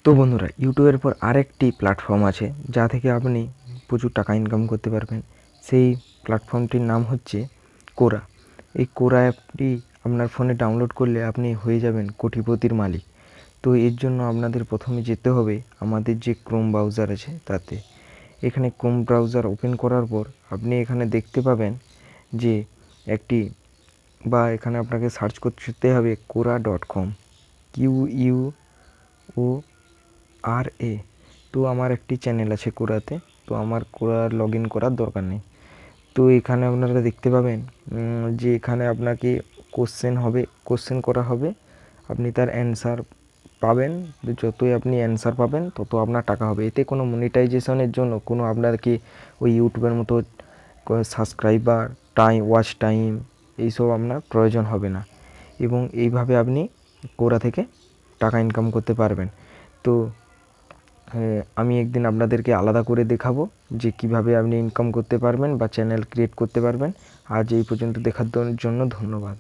তো বন্ধুরা, ইউটিউবের পর আরেকটি প্ল্যাটফর্ম আছে যা থেকে আপনি প্রচুর টাকা ইনকাম করতে পারবেন। সেই প্ল্যাটফর্মটির নাম হচ্ছে কোরা। এই কোরা অ্যাপটি আপনার ফোনে ডাউনলোড করলে আপনি হয়ে যাবেন কোটিপতির মালিক। তো এর জন্য আপনাদের প্রথমে যেতে হবে আমাদের যে ক্রোম ব্রাউজার আছে তাতে। এখানে ক্রোম ব্রাউজার ওপেন করার পর আপনি এখানে দেখতে পাবেন যে একটি এখানে আপনাকে সার্চ করতে হবে কোরা.com, QUORA। তো আমার একটি চ্যানেল আছে কোরাতে, তো আমার কোরার লগ ইন করার দরকার নেই। তো এখানে আপনারা দেখতে পাবেন যে এখানে আপনাকে কোশ্চেন করা হবে, আপনি তার অ্যান্সার পাবেন। যতই আপনি অ্যান্সার পাবেন তত আপনার টাকা হবে। এতে কোনো মনিটাইজেশনের জন্য কোনো আপনাকে ওই ইউটিউবের মতো সাবস্ক্রাইবার, ওয়াচ টাইম এইসব আপনার প্রয়োজন হবে না, এবং এইভাবে আপনি কোরা থেকে টাকা ইনকাম করতে পারবেন। তো আমি একদিন আপনাদেরকে আলাদা করে দেখাবো যে কিভাবে আপনি ইনকাম করতে পারবেন বা চ্যানেল ক্রিয়েট করতে পারবেন। আজ এই পর্যন্ত দেখার জন্য ধন্যবাদ।